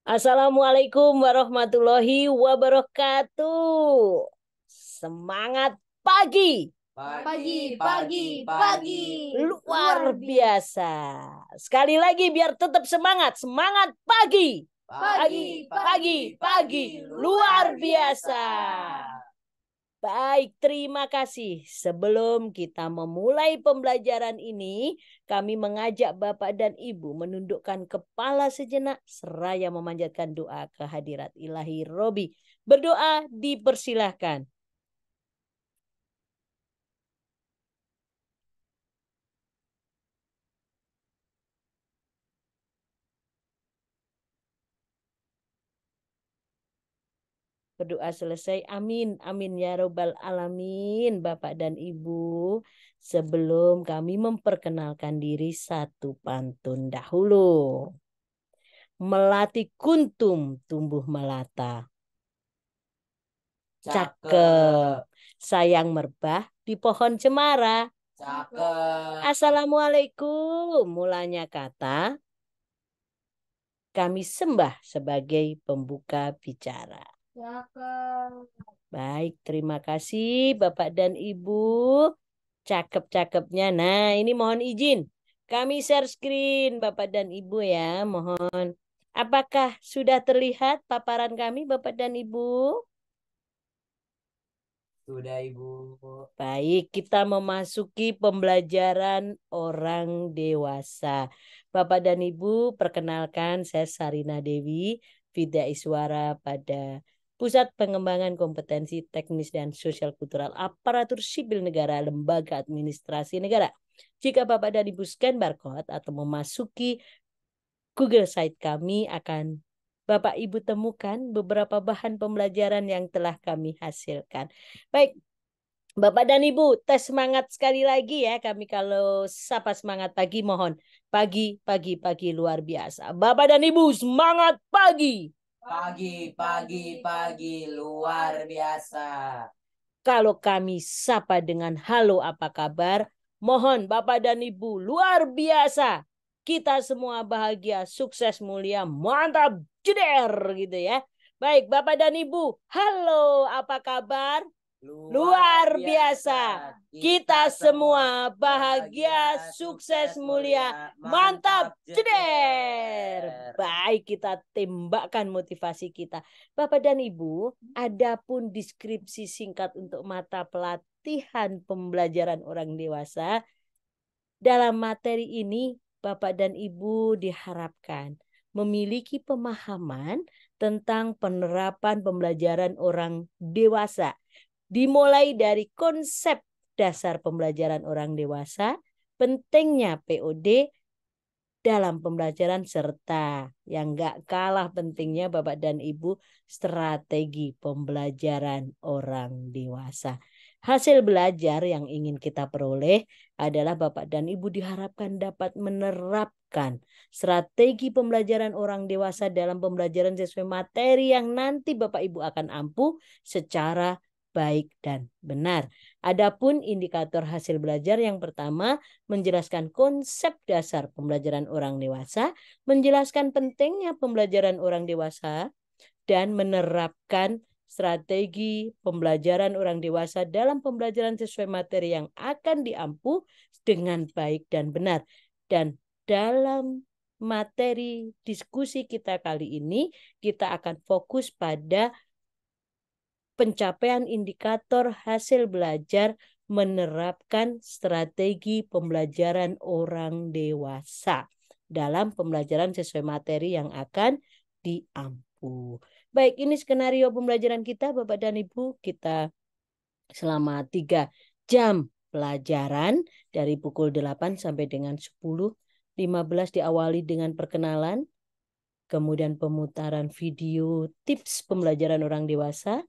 Assalamualaikum warahmatullahi wabarakatuh. Semangat pagi. Pagi. Luar biasa. Sekali lagi biar tetap semangat. Semangat pagi. Pagi. Luar biasa. Baik, terima kasih. Sebelum kita memulai pembelajaran ini, kami mengajak Bapak dan Ibu menundukkan kepala sejenak seraya memanjatkan doa kehadirat Ilahi Robi. Berdoa dipersilahkan. Berdoa selesai. Amin. Amin ya robbal alamin. Bapak dan Ibu. Sebelum kami memperkenalkan diri, satu pantun dahulu. Melati kuntum tumbuh melata. Cakep. Sayang merbah di pohon cemara. Cakep. Assalamualaikum. Mulanya kata, kami sembah sebagai pembuka bicara. Cakep. Baik, terima kasih Bapak dan Ibu. Cakep-cakepnya. Nah, ini mohon izin. Kami share screen Bapak dan Ibu ya. Mohon. Apakah sudah terlihat paparan kami Bapak dan Ibu? Sudah, Ibu. Baik, kita memasuki pembelajaran orang dewasa. Bapak dan Ibu, perkenalkan saya Sarina Dewi, Vidya Iswara pada Pusat Pengembangan Kompetensi Teknis dan Sosial Kultural Aparatur Sipil Negara, Lembaga Administrasi Negara. Jika Bapak dan Ibu scan barcode atau memasuki Google Site kami, akan Bapak Ibu temukan beberapa bahan pembelajaran yang telah kami hasilkan. Baik, Bapak dan Ibu, tes semangat sekali lagi ya. Kami kalau sapa semangat pagi mohon. Pagi luar biasa. Bapak dan Ibu, semangat pagi. Pagi luar biasa. Kalau kami sapa dengan halo apa kabar, mohon Bapak dan Ibu, luar biasa. Kita semua bahagia, sukses, mulia, mantap, jeder gitu ya. Baik, Bapak dan Ibu, halo apa kabar? Luar biasa. Kita semua bahagia, sukses, mulia, mantap, jeder. Baik, kita tembakkan motivasi kita. Bapak dan Ibu, adapun deskripsi singkat untuk mata pelatihan pembelajaran orang dewasa. Dalam materi ini, Bapak dan Ibu diharapkan memiliki pemahaman tentang penerapan pembelajaran orang dewasa. Dimulai dari konsep dasar pembelajaran orang dewasa, pentingnya POD dalam pembelajaran, serta yang gak kalah pentingnya Bapak dan Ibu, strategi pembelajaran orang dewasa. Hasil belajar yang ingin kita peroleh adalah Bapak dan Ibu diharapkan dapat menerapkan strategi pembelajaran orang dewasa dalam pembelajaran sesuai materi yang nanti Bapak Ibu akan ampuh secara baik dan benar. Adapun indikator hasil belajar yang pertama menjelaskan konsep dasar pembelajaran orang dewasa, menjelaskan pentingnya pembelajaran orang dewasa, dan menerapkan strategi pembelajaran orang dewasa dalam pembelajaran sesuai materi yang akan diampu dengan baik dan benar. Dan dalam materi diskusi kita kali ini, kita akan fokus pada pencapaian indikator hasil belajar menerapkan strategi pembelajaran orang dewasa dalam pembelajaran sesuai materi yang akan diampu. Baik, ini skenario pembelajaran kita Bapak dan Ibu. Kita selama 3 jam pelajaran dari pukul 8 sampai dengan 10.15 diawali dengan perkenalan, kemudian pemutaran video tips pembelajaran orang dewasa,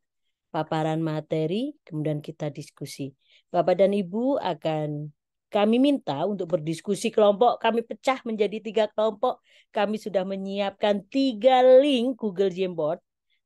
paparan materi, kemudian kita diskusi. Bapak dan Ibu akan kami minta untuk berdiskusi kelompok. Kami pecah menjadi 3 kelompok. Kami sudah menyiapkan 3 link Google Jamboard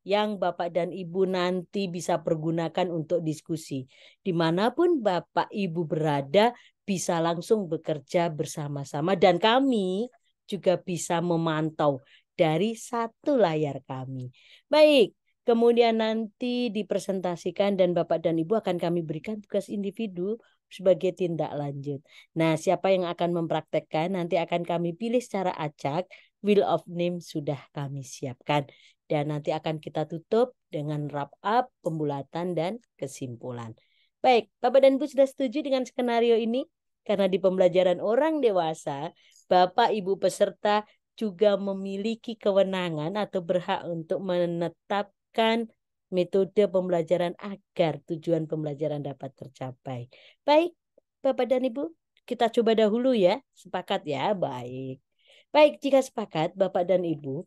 yang Bapak dan Ibu nanti bisa pergunakan untuk diskusi. Dimanapun Bapak Ibu berada, bisa langsung bekerja bersama-sama. Dan kami juga bisa memantau dari satu layar kami. Baik, kemudian nanti dipresentasikan dan Bapak dan Ibu akan kami berikan tugas individu sebagai tindak lanjut. Nah, siapa yang akan mempraktekkan nanti akan kami pilih secara acak. Wheel of Name sudah kami siapkan. Dan nanti akan kita tutup dengan wrap up, pembulatan, dan kesimpulan. Baik, Bapak dan Ibu sudah setuju dengan skenario ini? Karena di pembelajaran orang dewasa, Bapak Ibu peserta juga memiliki kewenangan atau berhak untuk menetapkan metode pembelajaran agar tujuan pembelajaran dapat tercapai. Baik, Bapak dan Ibu, kita coba dahulu ya. Sepakat ya? Baik. Baik, jika sepakat Bapak dan Ibu,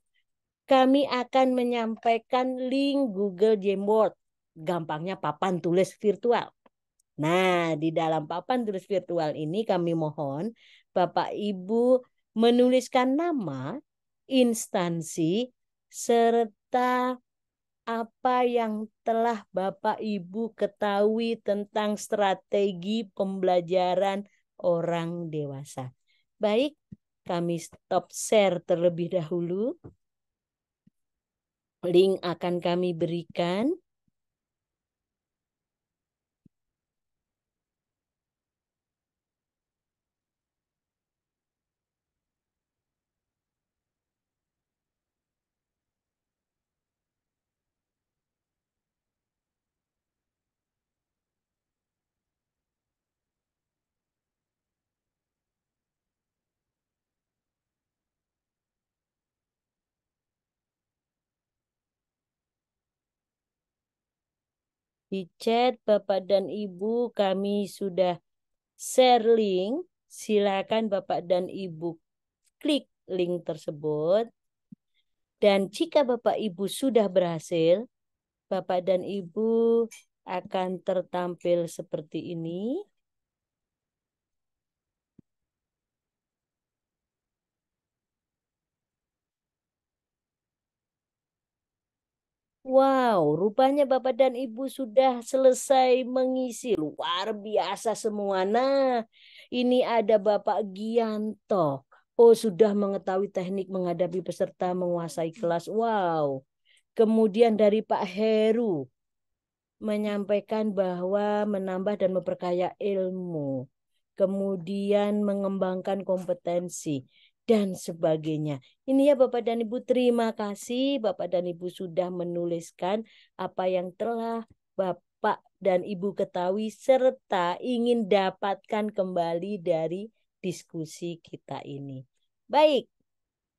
kami akan menyampaikan link Google Jamboard. Gampangnya papan tulis virtual. Nah, di dalam papan tulis virtual ini kami mohon Bapak Ibu menuliskan nama, instansi, serta apa yang telah Bapak Ibu ketahui tentang strategi pembelajaran orang dewasa. Baik, kami stop share terlebih dahulu. Link akan kami berikan. Di chat Bapak dan Ibu kami sudah share link. Silakan Bapak dan Ibu klik link tersebut. Dan jika Bapak Ibu sudah berhasil, Bapak dan Ibu akan tertampil seperti ini. Wow, rupanya Bapak dan Ibu sudah selesai mengisi. Luar biasa semua. Nah, ini ada Bapak Gianto. Oh, sudah mengetahui teknik menghadapi peserta menguasai kelas. Wow. Kemudian dari Pak Heru menyampaikan bahwa menambah dan memperkaya ilmu. Kemudian mengembangkan kompetensi dan sebagainya. Ini ya Bapak dan Ibu, terima kasih Bapak dan Ibu sudah menuliskan apa yang telah Bapak dan Ibu ketahui serta ingin dapatkan kembali dari diskusi kita ini. Baik,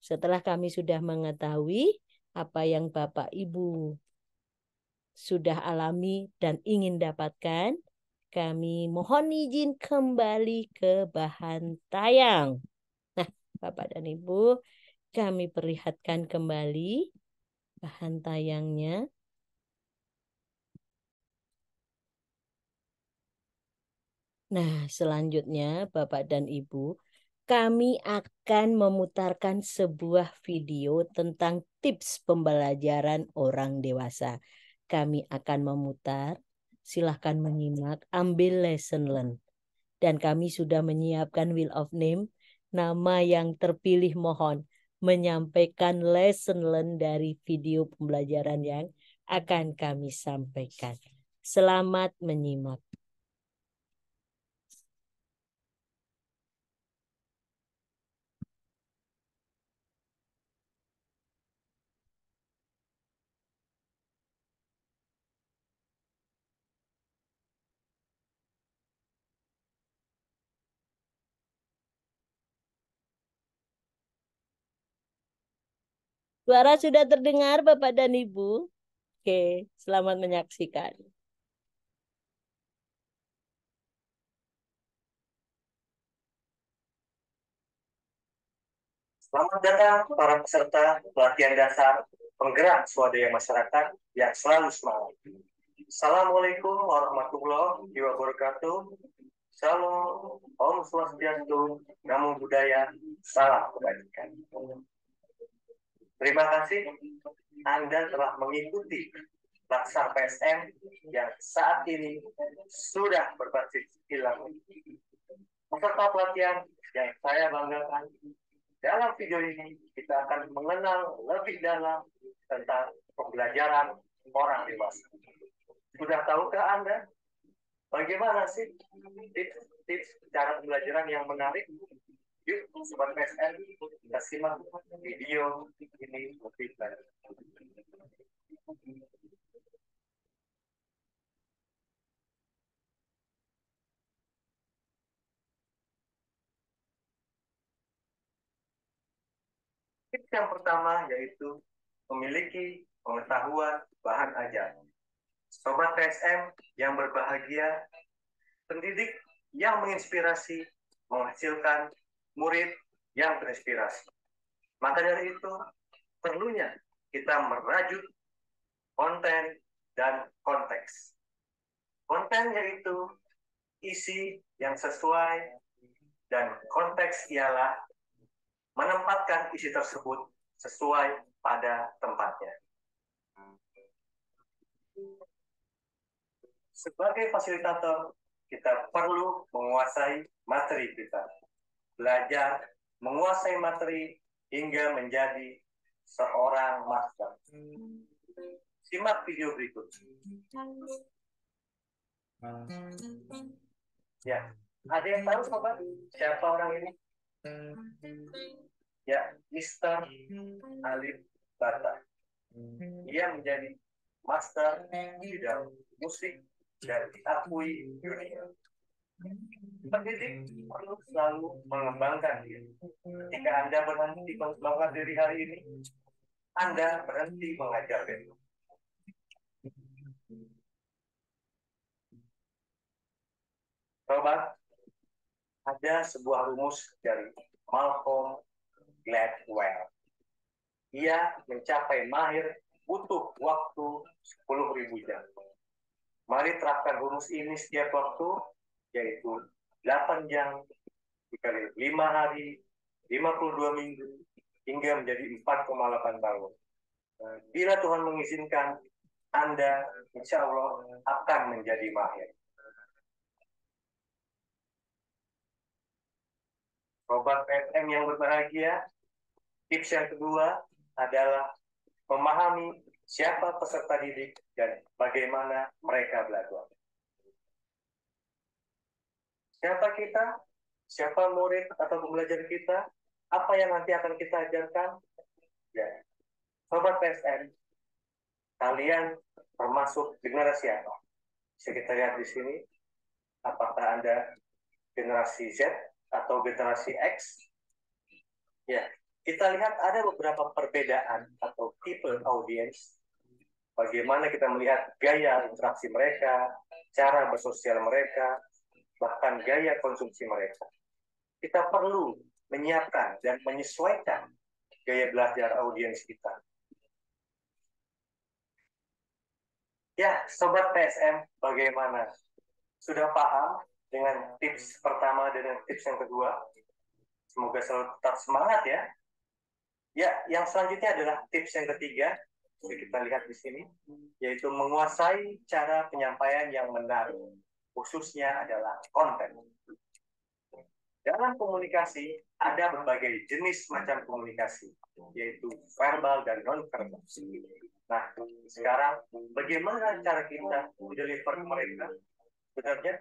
setelah kami sudah mengetahui apa yang Bapak Ibu sudah alami dan ingin dapatkan, kami mohon izin kembali ke bahan tayang. Nah, Bapak dan Ibu, kami perlihatkan kembali bahan tayangnya. Nah, selanjutnya Bapak dan Ibu, kami akan memutarkan sebuah video tentang tips pembelajaran orang dewasa. Kami akan memutar, silahkan menyimak, ambil lesson learn. Dan kami sudah menyiapkan Wheel of Name, nama yang terpilih mohon menyampaikan lesson learn dari video pembelajaran yang akan kami sampaikan. Selamat menyimak. Suara sudah terdengar Bapak dan Ibu? Oke, selamat menyaksikan. Selamat datang para peserta pelatihan dasar penggerak swadaya masyarakat yang selalu semangat. Assalamualaikum warahmatullahi wabarakatuh. Salam, Om Swastiastu, Namo Buddhaya, Salam Kebajikan. Terima kasih Anda telah mengikuti laksana PSM yang saat ini sudah berbasis e-learning. Peserta pelatihan yang saya banggakan, dalam video ini kita kita akan mengenal lebih dalam tentang pembelajaran orang dewasa. Sudah tahukah Anda bagaimana sih tips cara pembelajaran yang menarik? Yuk, Sobat PSN, kita simak video ini lebih lanjut. Tips yang pertama yaitu memiliki pengetahuan bahan ajar. Sobat PSM yang berbahagia, pendidik yang menginspirasi menghasilkan murid yang terinspirasi. Maka dari itu, perlunya kita merajut konten dan konteks. Konten yaitu isi yang sesuai, dan konteks ialah menempatkan isi tersebut sesuai pada tempatnya. Sebagai fasilitator, kita perlu menguasai materi kita. Belajar menguasai materi hingga menjadi seorang master. Simak video berikut. Ya, ada yang tahu sobat siapa orang ini? Ya, Mr. Alif Bata. Dia menjadi master di bidang musik dan diakui dunia. Pendidik perlu selalu mengembangkan diri. Ketika Anda berhenti mengembangkan diri hari ini, Anda berhenti mengajar besok. Sobat, ada sebuah rumus dari Malcolm Gladwell. Ia mencapai mahir butuh waktu 10.000 jam. Mari terapkan rumus ini setiap waktu, yaitu 8 jam dikali 5 hari, 52 minggu, hingga menjadi 4,8 tahun. Bila Tuhan mengizinkan, Anda insya Allah akan menjadi mahir. Sobat PSM yang berbahagia, tips yang kedua adalah memahami siapa peserta didik dan bagaimana mereka belajar. Siapa kita? Siapa murid atau pembelajar kita? Apa yang nanti akan kita ajarkan? Ya, Sobat PSN, kalian termasuk generasi apa? Bisa kita lihat di sini. Apakah Anda generasi Z atau generasi X? Ya, kita lihat ada beberapa perbedaan atau tipe audiens. Bagaimana kita melihat gaya interaksi mereka, cara bersosial mereka, bahkan gaya konsumsi mereka. Kita perlu menyiapkan dan menyesuaikan gaya belajar audiens kita. Ya, Sobat PSM, bagaimana? Sudah paham dengan tips pertama dan tips yang kedua? Semoga selalu tetap semangat ya. Ya, yang selanjutnya adalah tips yang ketiga. Kita lihat di sini, yaitu menguasai cara penyampaian yang menarik. Khususnya adalah konten. Dalam komunikasi, ada berbagai jenis macam komunikasi, yaitu verbal dan non-verbal. Nah, sekarang bagaimana cara kita deliver mereka? Sebenarnya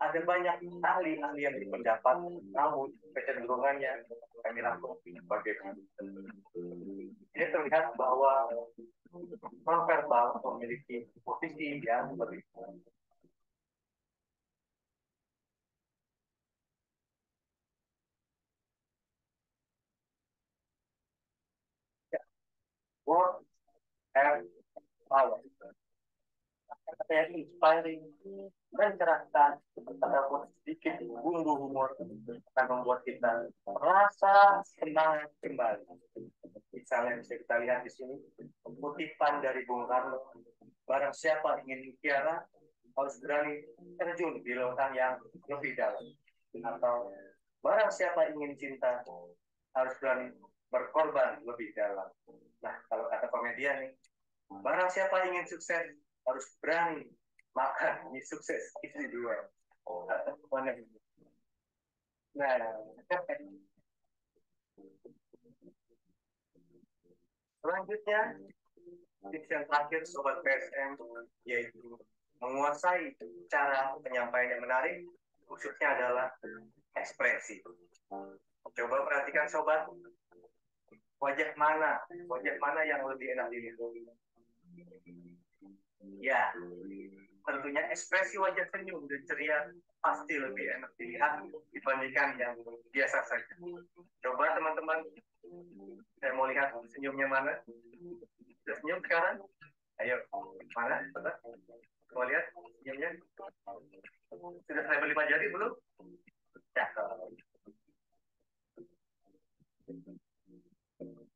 ada banyak ahli-ahli yang berpendapat, namun kecenderungannya kami rangkum sebagai ini terlihat bahwa non-verbal memiliki posisi yang berbeda. Word and power. Saya inspiring, mencerahkan, terdapat sedikit bumbu humor akan membuat kita merasa senang kembali. Misalnya bisa kita lihat di sini kutipan dari Bung Karno, barang siapa ingin mutiara harus berani terjun di lautan yang lebih dalam. Atau barang siapa ingin cinta harus berani berkorban lebih dalam. Nah, kalau kata komedian nih, barang siapa ingin sukses harus berani makan mie sukses isi dua. Nah, Selanjutnya, tips yang terakhir Sobat PSM yaitu menguasai cara penyampaian yang menarik, khususnya adalah ekspresi. Coba perhatikan Sobat, wajah mana yang lebih enak dilihat? Ya, tentunya ekspresi wajah senyum dan ceria pasti lebih enak dilihat dibandingkan yang biasa saja. Coba teman-teman, saya mau lihat senyumnya mana. Sudah senyum sekarang? Ayo, mana? Coba. Mau lihat senyumnya? Sudah saya beli jari belum?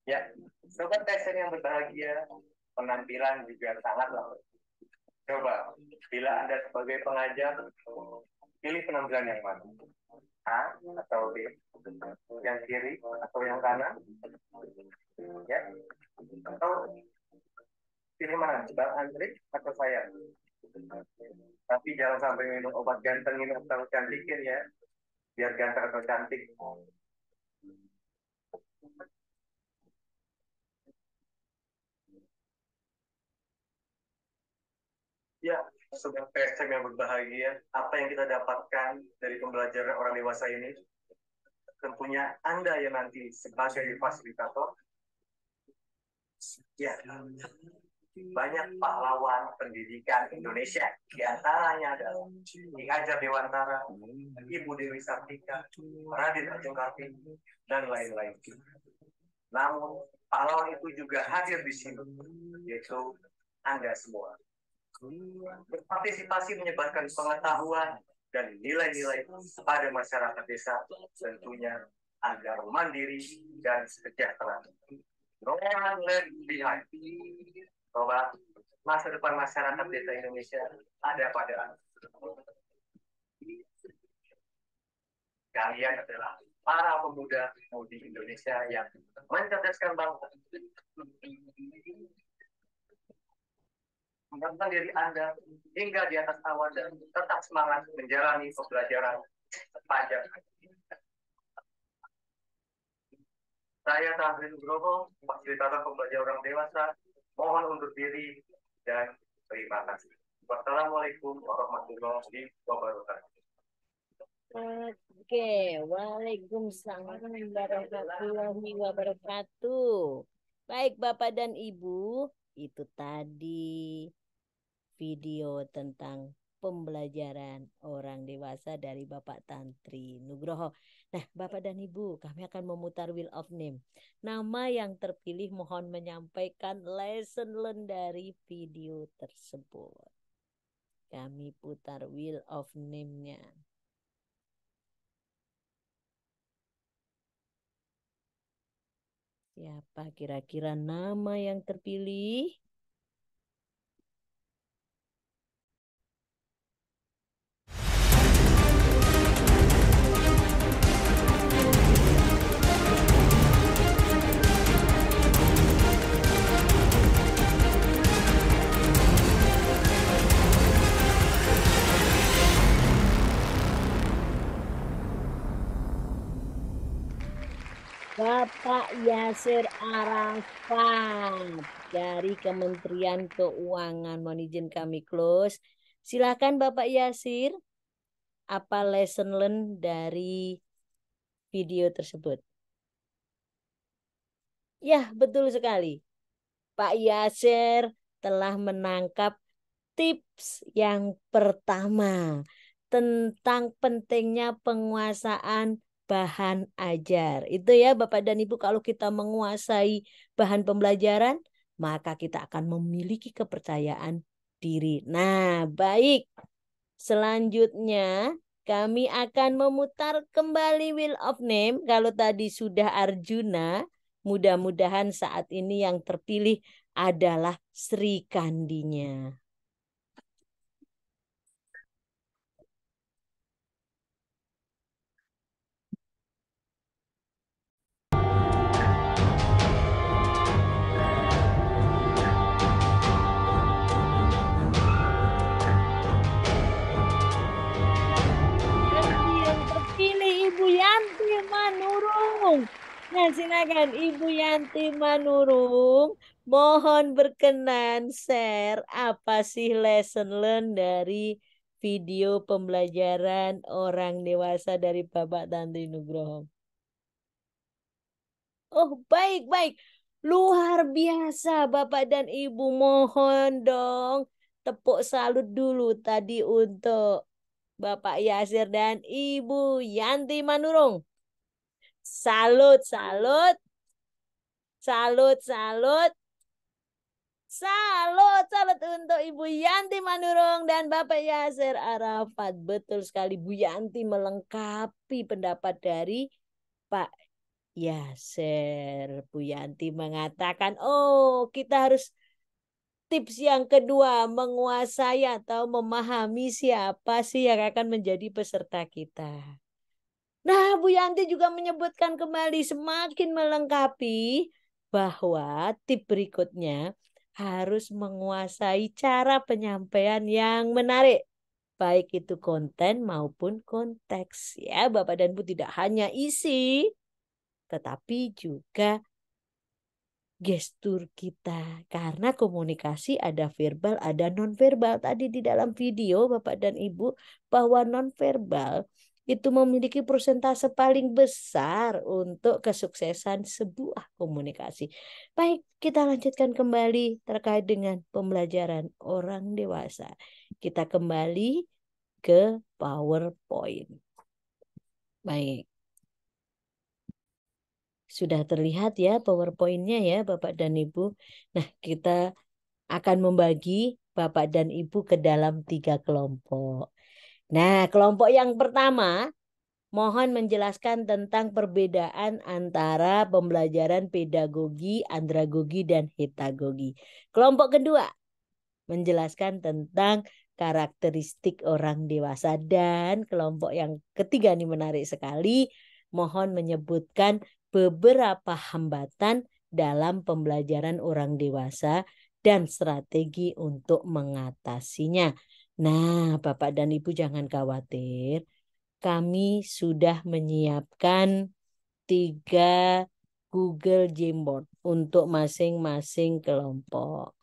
Ya, sobat TSM yang berbahagia, penampilan juga sangatlah. Coba, bila Anda sebagai pengajar, pilih penampilan yang mana? A atau B? Yang kiri atau yang kanan? Ya, atau pilih mana? Bang Andri atau saya? Tapi jangan sampai minum obat gantengin atau cantikin ya, biar ganteng atau cantik. Ya, sobat PSM yang berbahagia, apa yang kita dapatkan dari pembelajaran orang dewasa ini? Tentunya Anda yang nanti sebagai fasilitator, ya, banyak pahlawan pendidikan Indonesia, diantaranya adalah Ki Hajar Dewantara, Ibu Dewi Sartika, Raden Ajeng Kartini, dan lain-lain. Namun, pahlawan itu juga hadir di sini, yaitu Anda semua. Berpartisipasi menyebarkan pengetahuan dan nilai-nilai pada masyarakat desa, tentunya agar mandiri dan sejahtera. No one left behind. Coba, masa depan masyarakat desa Indonesia ada pada Anda. Kalian adalah para pemuda mudi Indonesia yang mencerdaskan bangsa. Menantang diri Anda hingga di atas awan dan tetap semangat menjalani pembelajaran sepanjang. Saya Tahri Nugroho, fasilitator pembelajaran orang dewasa, mohon undur diri dan terima kasih. Wassalamualaikum warahmatullahi wabarakatuh. Oke, waalaikumsalam warahmatullahi wabarakatuh. Baik Bapak dan Ibu, itu tadi video tentang pembelajaran orang dewasa dari Bapak Tantri Nugroho. Nah, Bapak dan Ibu, kami akan memutar Wheel of Name. Nama yang terpilih mohon menyampaikan lesson learn dari video tersebut. Kami putar Wheel of Name-nya. Siapa kira-kira nama yang terpilih? Bapak Yasir Arafat dari Kementerian Keuangan. Mohon izin kami close. Silakan Bapak Yasir. Apa lesson learn dari video tersebut? Ya, betul sekali. Pak Yasir telah menangkap tips yang pertama tentang pentingnya penguasaan bahan ajar. Itu ya Bapak dan Ibu, kalau kita menguasai bahan pembelajaran, maka kita akan memiliki kepercayaan diri. Nah, baik. Selanjutnya, kami akan memutar kembali Wheel of Name. Kalau tadi sudah Arjuna, mudah-mudahan saat ini yang terpilih adalah Sri Kandinya. Yang terpilih Ibu Yanti Manurung. Nah, silakan Ibu Yanti Manurung. Mohon berkenan share apa sih lesson learn dari video pembelajaran orang dewasa dari Bapak Tanti Nugroho. Oh, baik. Luar biasa Bapak dan Ibu. Mohon dong tepuk salut dulu tadi untuk Bapak Yasir dan Ibu Yanti Manurung. Salut. Salut untuk Ibu Yanti Manurung dan Bapak Yasir Arafat. Betul sekali Bu Yanti melengkapi pendapat dari Pak Yasir. Bu Yanti mengatakan, oh kita harus tips yang kedua, menguasai atau memahami siapa sih yang akan menjadi peserta kita. Nah, Bu Yanti juga menyebutkan kembali semakin melengkapi bahwa tip berikutnya harus menguasai cara penyampaian yang menarik. Baik itu konten maupun konteks. Ya, Bapak dan Ibu, tidak hanya isi, tetapi juga gestur kita. Karena komunikasi ada verbal, ada nonverbal. Tadi di dalam video Bapak dan Ibu, bahwa nonverbal itu memiliki persentase paling besar untuk kesuksesan sebuah komunikasi. Baik, kita lanjutkan kembali terkait dengan pembelajaran orang dewasa. Kita kembali ke PowerPoint. Baik. Sudah terlihat ya PowerPoint-nya ya Bapak dan Ibu. Nah, kita akan membagi Bapak dan Ibu ke dalam 3 kelompok. Nah, kelompok yang pertama mohon menjelaskan tentang perbedaan antara pembelajaran pedagogi, andragogi, dan hetagogi. Kelompok kedua menjelaskan tentang karakteristik orang dewasa. Dan kelompok yang ketiga ini menarik sekali, mohon menyebutkan beberapa hambatan dalam pembelajaran orang dewasa dan strategi untuk mengatasinya. Nah, Bapak dan Ibu jangan khawatir. Kami sudah menyiapkan 3 Google Jamboard untuk masing-masing kelompok.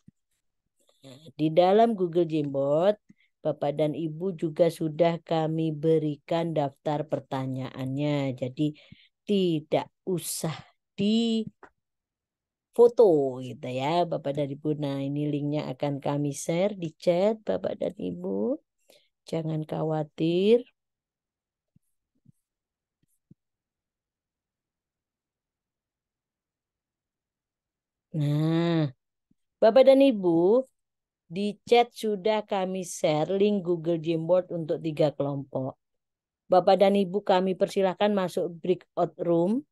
Nah, di dalam Google Jamboard, Bapak dan Ibu juga sudah kami berikan daftar pertanyaannya. Jadi tidak usah di foto gitu ya Bapak dan Ibu. Nah, ini linknya akan kami share di chat Bapak dan Ibu. Jangan khawatir. Nah, Bapak dan Ibu, di chat sudah kami share link Google Jamboard untuk 3 kelompok. Bapak dan Ibu kami persilahkan masuk breakout room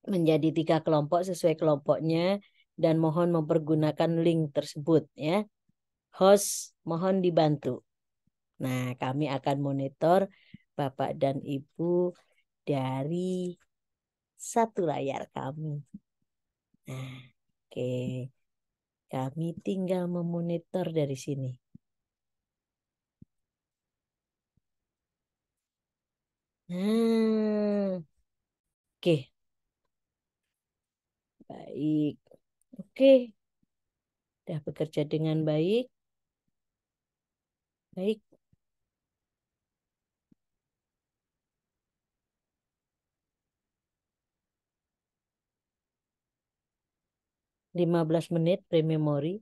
menjadi 3 kelompok sesuai kelompoknya dan mohon mempergunakan link tersebut ya. Host mohon dibantu. Nah, kami akan monitor Bapak dan Ibu dari satu layar kami. Nah, oke. Kami tinggal memonitor dari sini. Nah, oke. Baik. Oke. Sudah bekerja dengan baik. Baik. (15 menit pre-memory).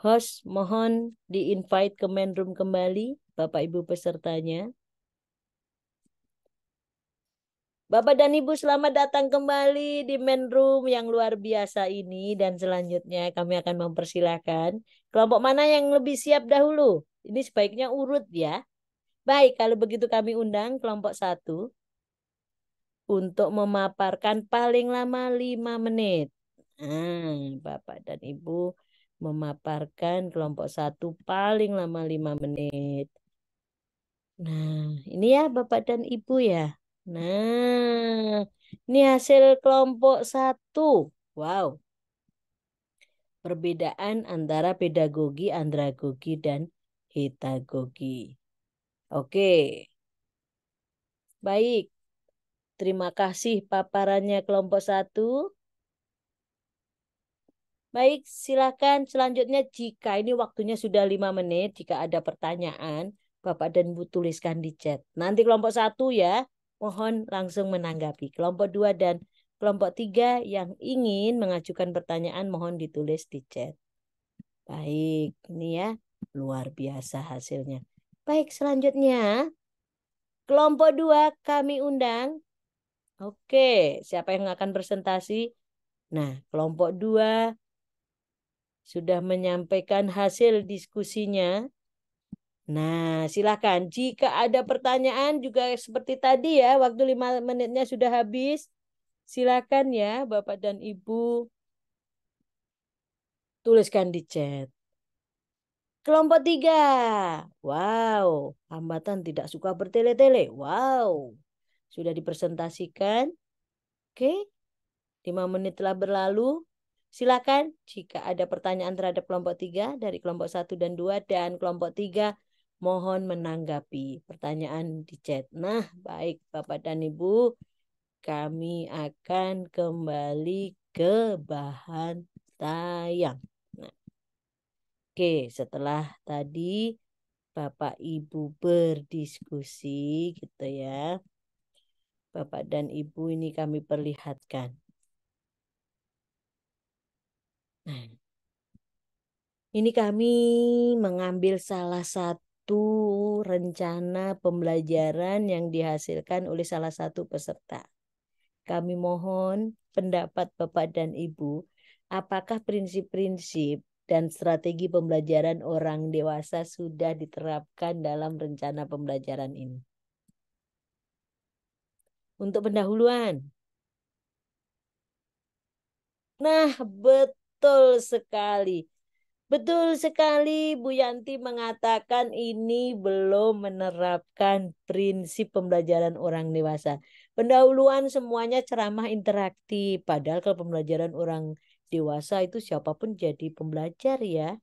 Host mohon di-invite ke main room kembali, Bapak Ibu pesertanya. Bapak dan Ibu selamat datang kembali di main room yang luar biasa ini. Dan selanjutnya kami akan mempersilahkan kelompok mana yang lebih siap dahulu. Ini sebaiknya urut ya. Baik, kalau begitu kami undang kelompok 1 untuk memaparkan paling lama 5 menit. Bapak dan Ibu memaparkan kelompok 1 paling lama 5 menit. Nah, ini ya Bapak dan Ibu ya. Nah, ini hasil kelompok 1. Wow. Perbedaan antara pedagogi, andragogi, dan hetagogi. Oke. Baik. Terima kasih paparannya kelompok 1. Baik, silakan selanjutnya jika ini waktunya sudah 5 menit, jika ada pertanyaan, Bapak dan Ibu tuliskan di chat. Nanti kelompok 1 ya, mohon langsung menanggapi. Kelompok 2 dan kelompok 3 yang ingin mengajukan pertanyaan mohon ditulis di chat. Baik, ini ya, luar biasa hasilnya. Baik, selanjutnya kelompok 2 kami undang. Oke, siapa yang akan presentasi? Nah, kelompok 2 sudah menyampaikan hasil diskusinya. Nah, silakan. Jika ada pertanyaan juga seperti tadi ya, waktu 5 menitnya sudah habis. Silakan ya, Bapak dan Ibu. Tuliskan di chat. Kelompok 3. Wow, hambatan tidak suka bertele-tele. Wow, sudah dipresentasikan. Oke, 5 menit telah berlalu. Silakan jika ada pertanyaan terhadap kelompok 3 dari kelompok 1 dan 2 dan kelompok 3 mohon menanggapi pertanyaan di chat. Nah, baik Bapak dan Ibu, kami akan kembali ke bahan tayang. Nah, oke, setelah tadi Bapak Ibu berdiskusi gitu ya. Bapak dan Ibu ini kami perlihatkan. Nah, ini kami mengambil salah satu rencana pembelajaran yang dihasilkan oleh salah satu peserta. Kami mohon pendapat Bapak dan Ibu, apakah prinsip-prinsip dan strategi pembelajaran orang dewasa sudah diterapkan dalam rencana pembelajaran ini? Untuk pendahuluan. Nah, betul sekali. Betul sekali, Bu Yanti mengatakan ini belum menerapkan prinsip pembelajaran orang dewasa. Pendahuluan semuanya ceramah interaktif. Padahal kalau pembelajaran orang dewasa itu siapapun jadi pembelajar ya.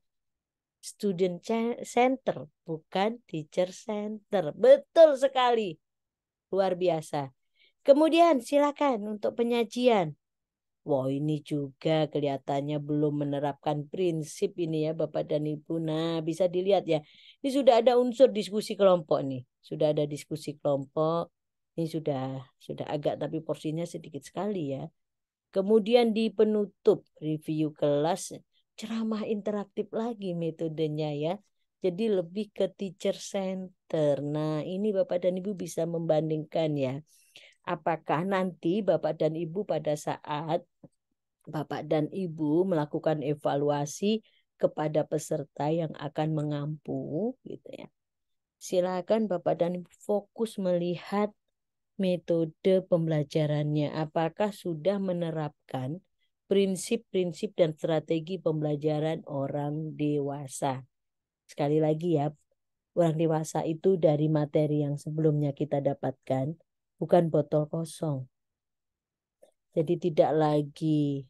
Student center, bukan teacher center. Betul sekali. Luar biasa. Kemudian silakan untuk penyajian. Wah, ini juga kelihatannya belum menerapkan prinsip ini ya Bapak dan Ibu. Nah, bisa dilihat ya. Ini sudah ada unsur diskusi kelompok nih. Sudah ada diskusi kelompok. Ini sudah agak tapi porsinya sedikit sekali ya. Kemudian di penutup review kelas ceramah interaktif lagi metodenya ya. Jadi lebih ke teacher center. Nah, ini Bapak dan Ibu bisa membandingkan ya. Apakah nanti Bapak dan Ibu pada saat Bapak dan Ibu melakukan evaluasi kepada peserta yang akan mengampu gitu ya. Silakan Bapak dan Ibu fokus melihat metode pembelajarannya. Apakah sudah menerapkan prinsip-prinsip dan strategi pembelajaran orang dewasa. Sekali lagi ya, orang dewasa itu dari materi yang sebelumnya kita dapatkan bukan botol kosong. Jadi tidak lagi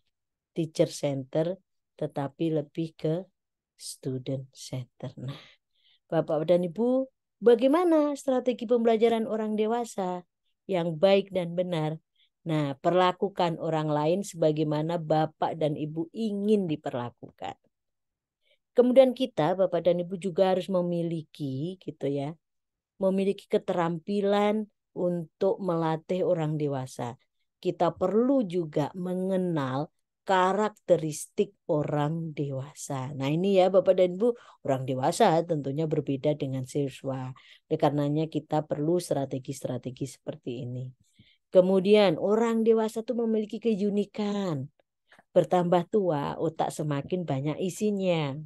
teacher center, tetapi lebih ke student center. Nah, Bapak dan Ibu, bagaimana strategi pembelajaran orang dewasa yang baik dan benar? Nah, perlakukan orang lain sebagaimana Bapak dan Ibu ingin diperlakukan. Kemudian kita, Bapak dan Ibu juga harus memiliki gitu ya, memiliki keterampilan untuk melatih orang dewasa. Kita perlu juga mengenal karakteristik orang dewasa. Nah ini ya Bapak dan Ibu, orang dewasa tentunya berbeda dengan siswa. Oleh karenanya kita perlu strategi-strategi seperti ini. Kemudian orang dewasa itu memiliki keunikan. Bertambah tua, otak semakin banyak isinya.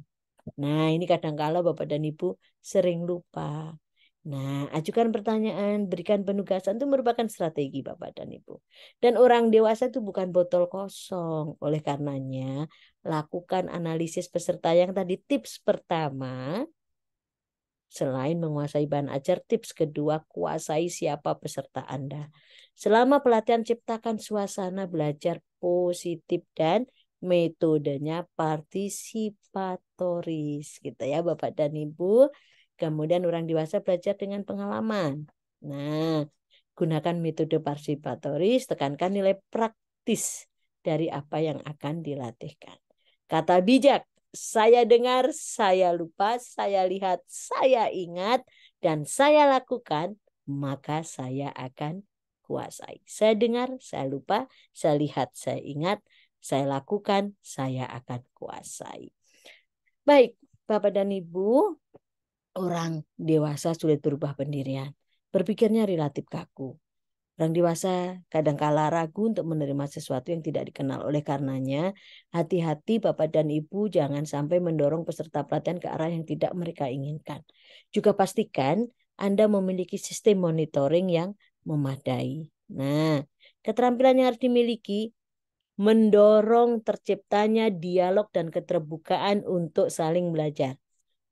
Nah ini kadang-kala Bapak dan Ibu sering lupa. Nah, ajukan pertanyaan, berikan penugasan itu merupakan strategi Bapak dan Ibu. Dan orang dewasa itu bukan botol kosong. Oleh karenanya, lakukan analisis peserta yang tadi tips pertama. Selain menguasai bahan ajar, tips kedua, kuasai siapa peserta Anda. Selama pelatihan, ciptakan suasana belajar positif dan metodenya partisipatoris. Gitu ya Bapak dan Ibu. Kemudian orang dewasa belajar dengan pengalaman. Nah, Gunakan metode partisipatoris, tekankan nilai praktis dari apa yang akan dilatihkan. Kata bijak, saya dengar, saya lupa, saya lihat, saya ingat, dan saya lakukan, maka saya akan kuasai. Saya dengar, saya lupa, saya lihat, saya ingat, saya lakukan, saya akan kuasai. Baik, Bapak dan Ibu, orang dewasa sulit berubah pendirian. Berpikirnya relatif kaku. Orang dewasa kadangkala ragu untuk menerima sesuatu yang tidak dikenal. Oleh karenanya, hati-hati Bapak dan Ibu jangan sampai mendorong peserta pelatihan ke arah yang tidak mereka inginkan. Juga pastikan Anda memiliki sistem monitoring yang memadai. Nah, keterampilan yang harus dimiliki mendorong terciptanya dialog dan keterbukaan untuk saling belajar.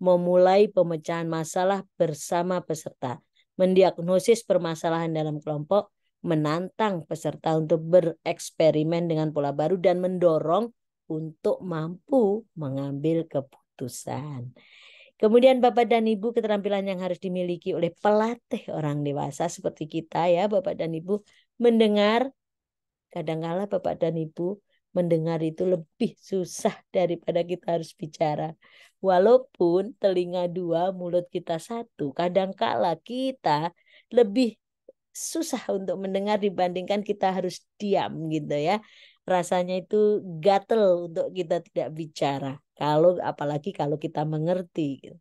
Memulai pemecahan masalah bersama peserta. Mendiagnosis permasalahan dalam kelompok, menantang peserta untuk bereksperimen dengan pola baru dan mendorong untuk mampu mengambil keputusan. Kemudian Bapak dan Ibu, keterampilan yang harus dimiliki oleh pelatih orang dewasa seperti kita ya Bapak dan Ibu, mendengar. Kadang-kala Bapak dan Ibu mendengar itu lebih susah daripada kita harus bicara. Walaupun telinga dua, mulut kita satu, kadang-kala kita lebih susah untuk mendengar dibandingkan kita harus diam gitu ya. Rasanya itu gatel untuk kita tidak bicara. Apalagi kalau kita mengerti. Gitu.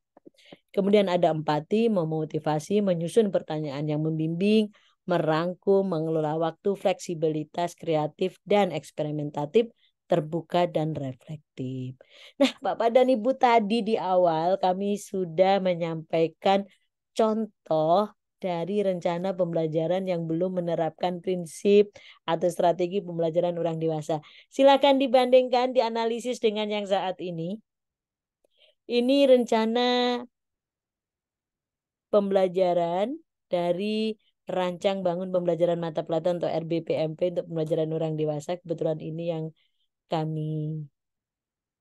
Kemudian ada empati, memotivasi, menyusun pertanyaan yang membimbing, merangkum, mengelola waktu, fleksibilitas, kreatif, dan eksperimentatif, terbuka dan reflektif. Nah, Bapak dan Ibu tadi di awal kami sudah menyampaikan contoh dari rencana pembelajaran yang belum menerapkan prinsip atau strategi pembelajaran orang dewasa. Silakan dibandingkan, dianalisis dengan yang saat ini. Ini rencana pembelajaran dari Rancang Bangun Pembelajaran Mata Pelajaran atau RBPMP untuk pembelajaran orang dewasa. Kebetulan ini yang kami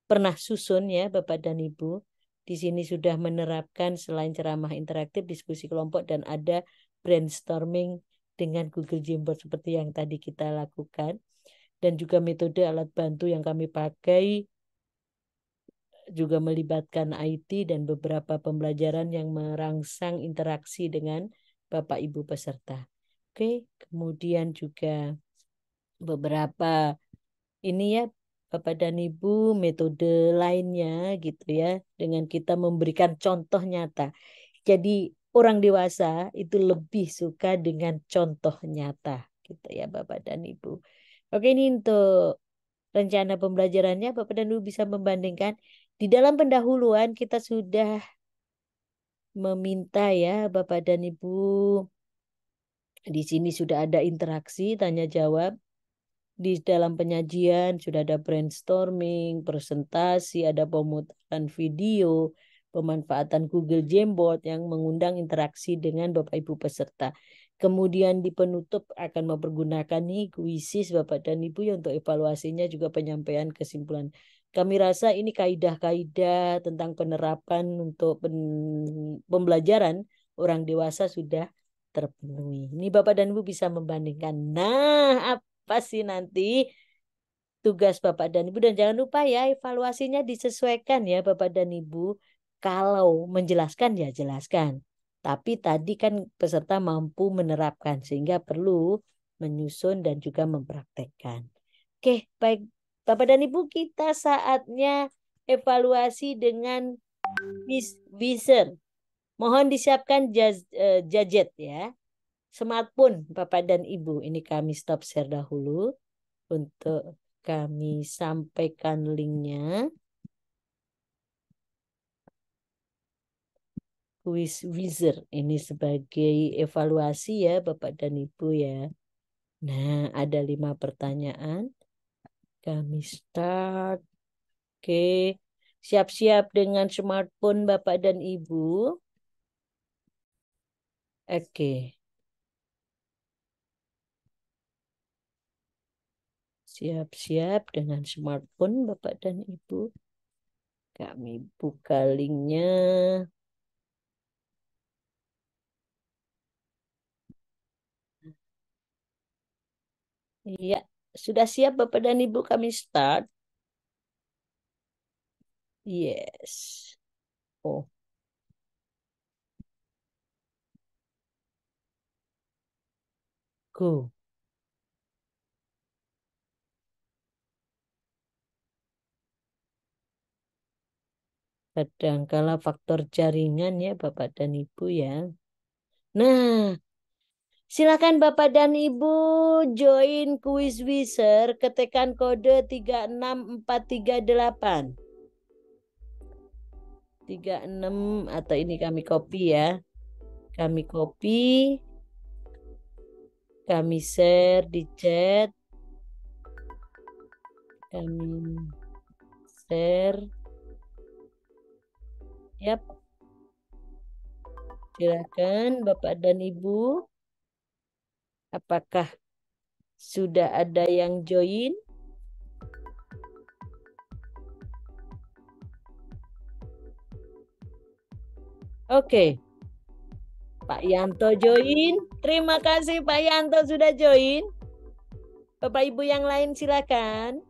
pernah susun ya Bapak dan Ibu. Di sini sudah menerapkan selain ceramah interaktif, diskusi kelompok, dan ada brainstorming dengan Google Jamboard seperti yang tadi kita lakukan. Dan juga metode alat bantu yang kami pakai juga melibatkan IT dan beberapa pembelajaran yang merangsang interaksi dengan Bapak Ibu peserta. Oke, kemudian juga beberapa ini ya Bapak dan Ibu metode lainnya gitu ya dengan kita memberikan contoh nyata. Jadi orang dewasa itu lebih suka dengan contoh nyata gitu ya Bapak dan Ibu. Oke, ini untuk rencana pembelajarannya Bapak dan Ibu bisa membandingkan. Di dalam pendahuluan kita sudah meminta ya Bapak dan Ibu. Di sini sudah ada interaksi tanya jawab. Di dalam penyajian sudah ada brainstorming, presentasi, ada pemutaran video, pemanfaatan Google Jamboard yang mengundang interaksi dengan Bapak Ibu peserta. Kemudian di penutup akan mempergunakan nih kuisis Bapak dan Ibu yang untuk evaluasinya juga penyampaian kesimpulan. Kami rasa ini kaidah-kaidah tentang penerapan untuk pembelajaran orang dewasa sudah terpenuhi. Ini Bapak dan Ibu bisa membandingkan. Nah, apa sih nanti tugas Bapak dan Ibu? Dan jangan lupa ya evaluasinya disesuaikan ya Bapak dan Ibu. Kalau menjelaskan ya jelaskan. Tapi tadi kan peserta mampu menerapkan sehingga perlu menyusun dan juga mempraktekkan. Oke, baik Bapak dan Ibu, kita saatnya evaluasi dengan Miss Wizard. Mohon disiapkan gadget ya. Smartphone Bapak dan Ibu. Ini kami stop share dahulu untuk kami sampaikan linknya. Quiz Wizard ini sebagai evaluasi ya Bapak dan Ibu ya. Nah, ada 5 pertanyaan. Kami start. Oke. Siap-siap dengan smartphone Bapak dan Ibu. Oke. Siap-siap dengan smartphone Bapak dan Ibu. Kami buka linknya. Iya, sudah siap Bapak dan Ibu kami start? Yes. Oh, go. Kadangkala faktor jaringan ya Bapak dan Ibu ya. Nah, silakan Bapak dan Ibu join kuis Wizard, ketikkan kode 36438. 36 atau ini kami copy ya. Kami copy, kami share di chat, kami share. Yap. Silakan Bapak dan Ibu. Apakah sudah ada yang join? Oke. Pak Yanto join. Terima kasih Pak Yanto sudah join. Bapak Ibu yang lain silakan.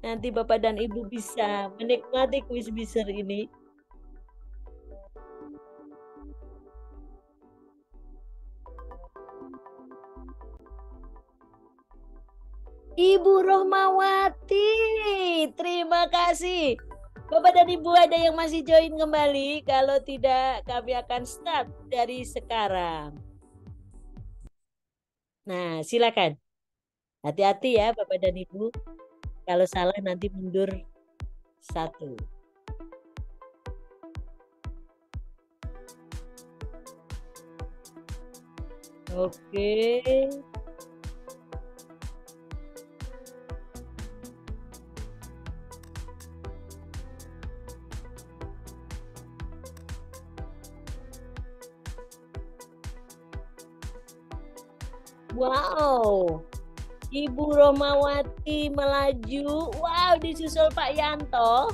Nanti Bapak dan Ibu bisa menikmati kuis biser ini. Ibu Rohmawati, terima kasih. Bapak dan Ibu ada yang masih join kembali? Kalau tidak, kami akan start dari sekarang. Nah, silakan. Hati-hati ya Bapak dan Ibu. Kalau salah nanti mundur satu. Oke. Wow. Ibu Romawati melaju. Wow, disusul Pak Yanto.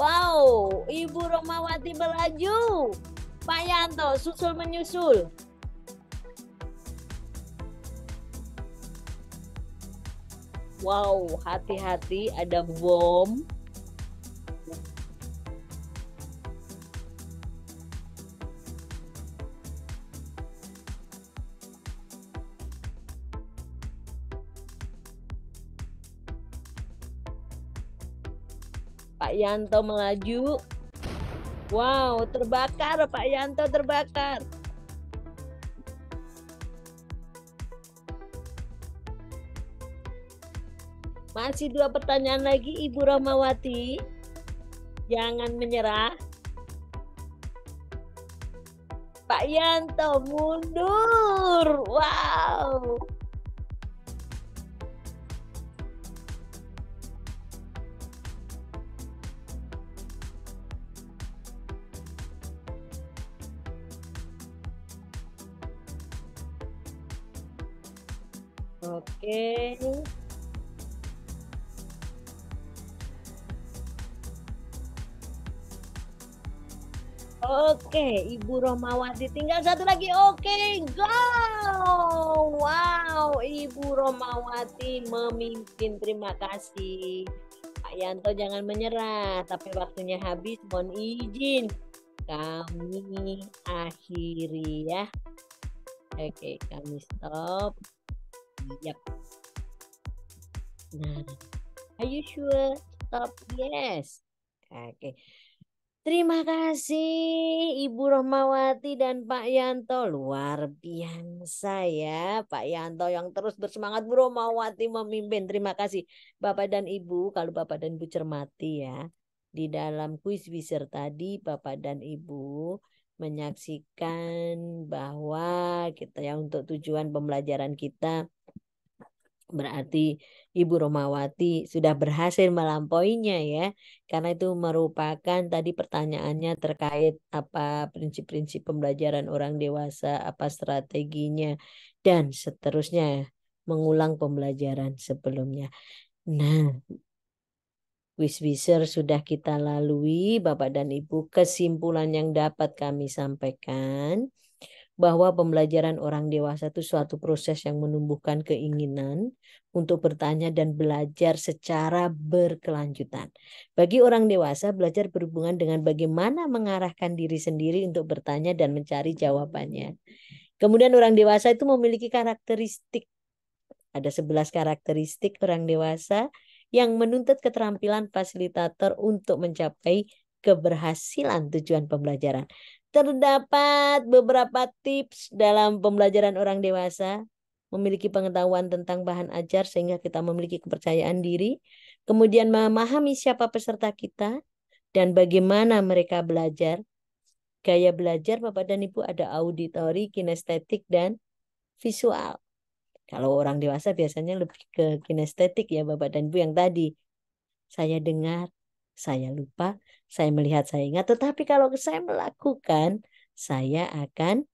Wow, Ibu Romawati melaju. Pak Yanto susul menyusul. Wow, hati-hati ada bom. Pak Yanto melaju. Wow, terbakar Pak Yanto terbakar. Masih 2 pertanyaan lagi Ibu Romawati. Jangan menyerah. Pak Yanto mundur. Wow. Oke. Oke, Ibu Romawati tinggal satu lagi. Oke, go! Wow, Ibu Romawati memimpin. Terima kasih. Pak Yanto jangan menyerah, tapi waktunya habis. Mohon izin kami akhiri ya. Oke, kami stop. Yap. Nah, are you sure? Stop. Yes. Oke. Terima kasih Ibu Rohmawati dan Pak Yanto. Luar biasa ya Pak Yanto yang terus bersemangat. Bu Rohmawati memimpin. Terima kasih Bapak dan Ibu. Kalau Bapak dan Ibu cermati ya. Di dalam kuis Wizard tadi Bapak dan Ibu menyaksikan bahwa kita ya untuk tujuan pembelajaran kita berarti Ibu Romawati sudah berhasil melampauinya ya. Karena itu merupakan tadi pertanyaannya terkait apa prinsip-prinsip pembelajaran orang dewasa, apa strateginya, dan seterusnya mengulang pembelajaran sebelumnya. Nah, Wiswiser sudah kita lalui, Bapak dan Ibu. Kesimpulan yang dapat kami sampaikan bahwa pembelajaran orang dewasa itu suatu proses yang menumbuhkan keinginan untuk bertanya dan belajar secara berkelanjutan. Bagi orang dewasa, belajar berhubungan dengan bagaimana mengarahkan diri sendiri untuk bertanya dan mencari jawabannya. Kemudian orang dewasa itu memiliki karakteristik. Ada 11 karakteristik orang dewasa yang menuntut keterampilan fasilitator untuk mencapai keberhasilan tujuan pembelajaran. Terdapat beberapa tips dalam pembelajaran orang dewasa, memiliki pengetahuan tentang bahan ajar sehingga kita memiliki kepercayaan diri, kemudian memahami siapa peserta kita dan bagaimana mereka belajar. Gaya belajar Bapak dan Ibu ada auditori, kinestetik, dan visual. Kalau orang dewasa biasanya lebih ke kinestetik ya Bapak dan Ibu yang tadi. Saya dengar, saya lupa, saya melihat, saya ingat. Tetapi kalau saya melakukan, saya akan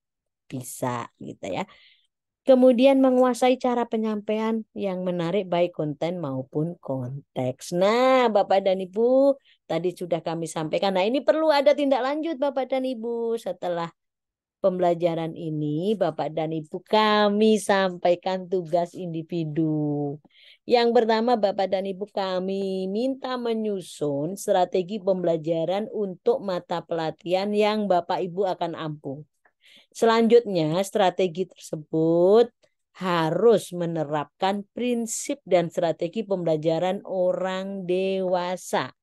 bisa gitu ya. Kemudian menguasai cara penyampaian yang menarik baik konten maupun konteks. Nah, Bapak dan Ibu, tadi sudah kami sampaikan. Nah, ini perlu ada tindak lanjut Bapak dan Ibu. Setelah pembelajaran ini, Bapak dan Ibu, kami sampaikan tugas individu. Yang pertama, Bapak dan Ibu, kami minta menyusun strategi pembelajaran untuk mata pelatihan yang Bapak Ibu akan ampu. Selanjutnya, strategi tersebut harus menerapkan prinsip dan strategi pembelajaran orang dewasa.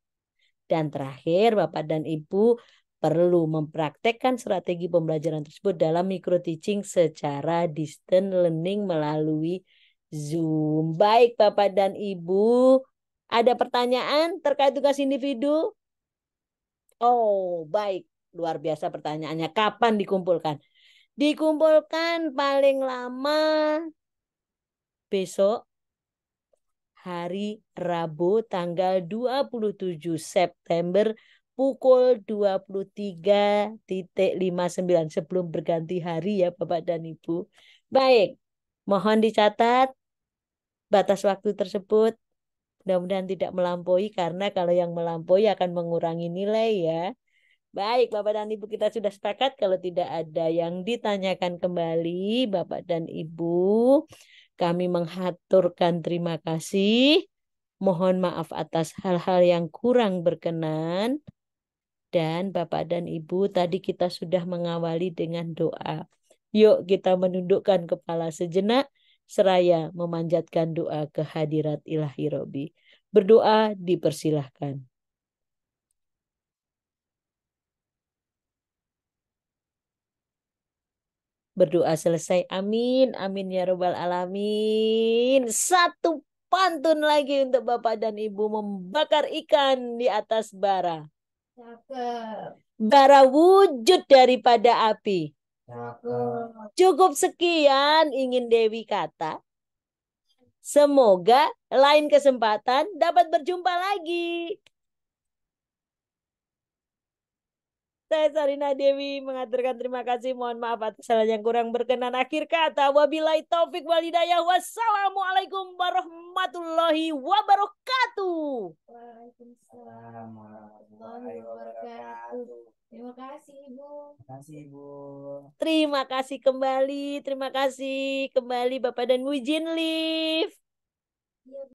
Dan terakhir, Bapak dan Ibu perlu mempraktekkan strategi pembelajaran tersebut dalam micro teaching secara distance learning melalui Zoom. Baik, Bapak dan Ibu, ada pertanyaan terkait tugas individu? Oh, baik. Luar biasa pertanyaannya. Kapan dikumpulkan? Dikumpulkan paling lama besok hari Rabu tanggal 27 September pukul 23.59 sebelum berganti hari ya Bapak dan Ibu. Baik, mohon dicatat batas waktu tersebut. Mudah-mudahan tidak melampaui karena kalau yang melampaui akan mengurangi nilai ya. Baik, Bapak dan Ibu, kita sudah sepakat kalau tidak ada yang ditanyakan kembali, Bapak dan Ibu, kami menghaturkan terima kasih. Mohon maaf atas hal-hal yang kurang berkenan. Dan Bapak dan Ibu, tadi kita sudah mengawali dengan doa. Yuk kita menundukkan kepala sejenak, seraya memanjatkan doa kehadirat Ilahi Robi. Berdoa dipersilahkan. Berdoa selesai. Amin. Amin ya Rabbal Alamin. Satu pantun lagi untuk Bapak dan Ibu membakar ikan di atas bara. Cakep. Bara wujud daripada api. Cakep. Cukup sekian ingin Dewi kata. Semoga lain kesempatan dapat berjumpa lagi. Saya Sarina Dewi mengaturkan terima kasih. Mohon maaf atas hal yang kurang berkenan. Akhir kata, wabillahi taufik wal hidayah. Wassalamualaikum warahmatullahi wabarakatuh. Waalaikumsalam warahmatullahi wabarakatuh. Terima kasih Ibu. Terima kasih Ibu. Terima kasih kembali. Terima kasih kembali Bapak dan Bu izin live.